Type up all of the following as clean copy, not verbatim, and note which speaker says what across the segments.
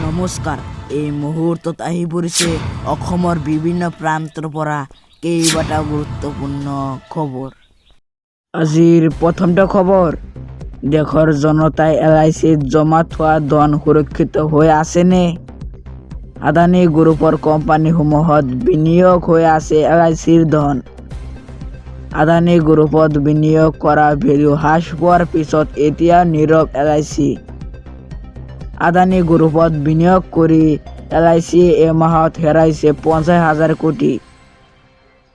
Speaker 1: নমস্কাৰ। এই মুহূৰ্তত আহি পৰিছে অসমৰ বিভিন্ন প্ৰান্তৰ পৰা কেইবাটা গুৰুত্বপূৰ্ণ খবৰ। আজিৰ প্ৰথমটো খবৰ, দেশৰ জনতাই LICত জমা থোৱা ধন সুৰক্ষিত হৈ আছেনে? আদানী গ্ৰুপৰ কোম্পানীসমূহত বিনিয়োগ হৈ আছে LICৰ ধন। আদানী গ্ৰুপত বিনিয়োগ কৰা ভেলু হ্ৰাস পোৱাৰ পিছত এতিয়া নীৰৱ LIC। আদানী গ্ৰুপত বিনিয়োগ কৰি LICয়ে এমাহত হেৰাইছে 50,000 কোটি।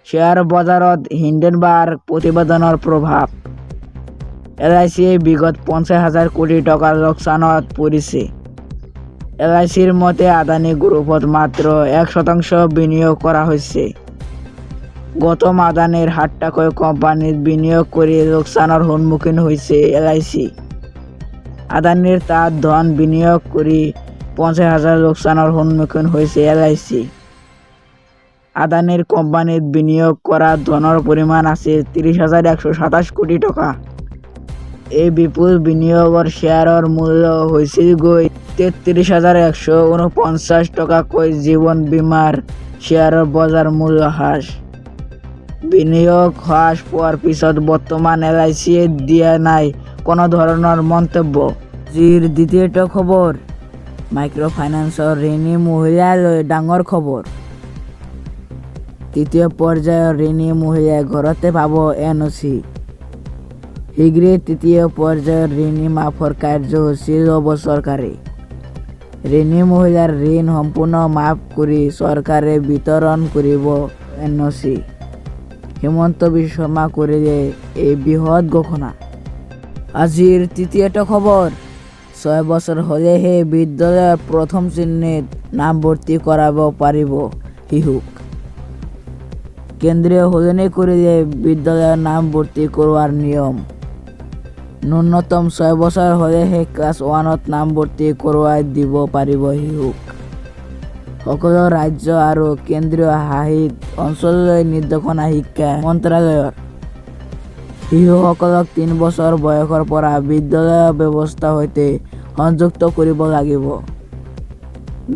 Speaker 1: শ্বেয়াৰ বজাৰত হিণ্ডেনবাৰ্গ প্ৰতিবেদনৰ প্ৰভাৱ। LICয়ে বিগত 50,000 কোটি টকাৰ লোকচানত পৰিছে। LICৰ মতে আদানী গ্ৰুপত মাত্ৰ 1% বিনিয়োগ কৰা হৈছে। গৌতম আদানীৰ 7টাকৈ কোম্পানীত বিনিয়োগ কৰি লোকচানৰ সন্মুখীন হৈছে LIC। আদানীৰ তাত ধন বিনিয়োগ কৰি 50,000 লোকচানৰ সন্মুখীন হৈছে LIC। আদানীৰ কোম্পানীত বিনিয়োগ কৰা ধনৰ পৰিমাণ আছিল 30,127 কোটি টকা। এই বিপুল বিনিয়োগৰ শ্বেয়াৰৰ মূল্য হৈছিলগৈ 33,149 টকাকৈ। জীৱন বীমাৰ শ্বেয়াৰৰ বজাৰ মূল্য হ্ৰাস। বিনিয়োগ হ্ৰাস পোৱাৰ পিছত বৰ্তমান LICয়ে দিয়া নাই কোনো ধৰণৰ মন্তব্য। আজিৰ দ্বিতীয়টো খবৰ, মাইক্ৰ' ফাইনেন্সৰ ঋণী মহিলালৈ ডাঙৰ খবৰ। তৃতীয় পৰ্যায়ৰ ঋণী মহিলাই ঘৰতে পাব NOC। শীঘ্ৰেই তৃতীয় পৰ্যায়ৰ ঋণ মাফৰ কাৰ্যসূচী ল'ব চৰকাৰে। ঋণী মহিলাৰ ঋণ সম্পূৰ্ণ মাফ কৰি চৰকাৰে বিতৰণ কৰিব NOC। হিমন্ত বিশ্ব শৰ্মা কৰিলে এই বৃহৎ ঘোষণা। আজিৰ তৃতীয়টো খবৰ, 6 বছৰ হ'লেহে বিদ্যালয়ৰ প্ৰথম শ্ৰেণীত নামভৰ্তি কৰাব পাৰিব শিশুক। কেন্দ্ৰীয় সলনি কৰিলে বিদ্যালয়ৰ নামভৰ্তি কৰোৱাৰ নিয়ম। ন্যূনতম 6 বছৰ হ'লেহে ক্লাছ 1ত নামভৰ্তি কৰোৱাই দিব পাৰিব শিশুক। সকলো ৰাজ্য আৰু কেন্দ্ৰীয় শাসিত অঞ্চললৈ নিৰ্দেশনা শিক্ষা মন্ত্ৰালয়ৰ। শিশুসকলক 3 বছৰ বয়সৰ পৰা বিদ্যালয়ৰ ব্যৱস্থাৰ সৈতে সংযুক্ত কৰিব লাগিব,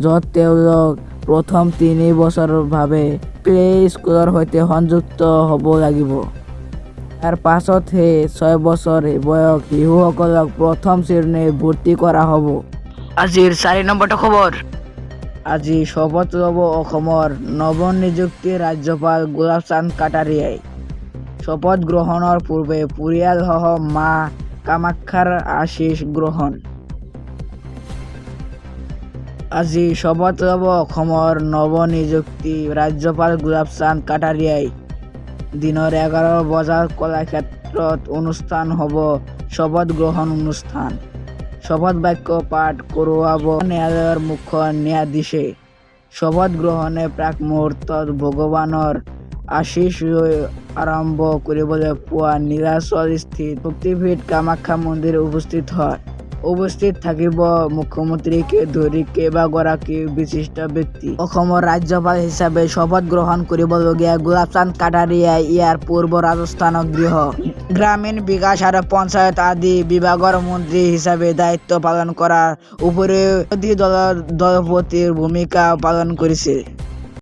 Speaker 1: য'ত তেওঁলোক প্ৰথম 3 বছৰৰ বাবে প্লে স্কুলৰ সৈতে সংযুক্ত হ'ব লাগিব। তাৰ পাছতহে 6 বছৰ বয়স শিশুসকলক প্ৰথম শ্ৰেণীত ভৰ্তি কৰা হ'ব। আজিৰ 4 নম্বৰটো খবৰ, আজি শপত ল'ব অসমৰ নৱনিযুক্ত ৰাজ্যপাল গোলাপ চান্দ কাটাৰিয়াই। শপত গ্ৰহণৰ পূৰ্বে পৰিয়ালসহ মা কামাখ্যাৰ আশীষ গ্ৰহণ। আজি শপত ল'ব অসমৰ নৱনিযুক্ত ৰাজ্যপাল গোলাপ চান্দ কাটাৰিয়াই। দিনৰ 11 বজাত কলাক্ষেত্ৰত অনুষ্ঠান হ'ব শপত গ্ৰহণ অনুষ্ঠান। শপত বাক্য পাঠ কৰোৱাব ন্যায়ালয়ৰ মুখ্য ন্যায়াধীশে। শপত গ্ৰহণে প্ৰাক মুহূৰ্তত ভগৱানৰ আশীষ লৈ আৰম্ভ কৰিবলৈ পোৱা নীলাচলস্থিত শক্তিপীঠ কামাখ্যা মন্দিৰ উপস্থিত হয়। উপস্থিত থাকিব মুখ্যমন্ত্ৰীকে ধৰি কেইবাগৰাকী বিশিষ্ট ব্যক্তি। অসমৰ ৰাজ্যপাল হিচাপে শপত গ্ৰহণ কৰিবলগীয়া গোলাপ চান্দ কাটাৰিয়াই ইয়াৰ পূৰ্বে ৰাজস্থানৰ গৃহ, গ্ৰামীণ বিকাশ আৰু পঞ্চায়ত আদি বিভাগৰ মন্ত্ৰী হিচাপে দায়িত্ব পালন কৰাৰ উপৰিও বিৰোধী দলৰ দলপতিৰ ভূমিকা পালন কৰিছিল।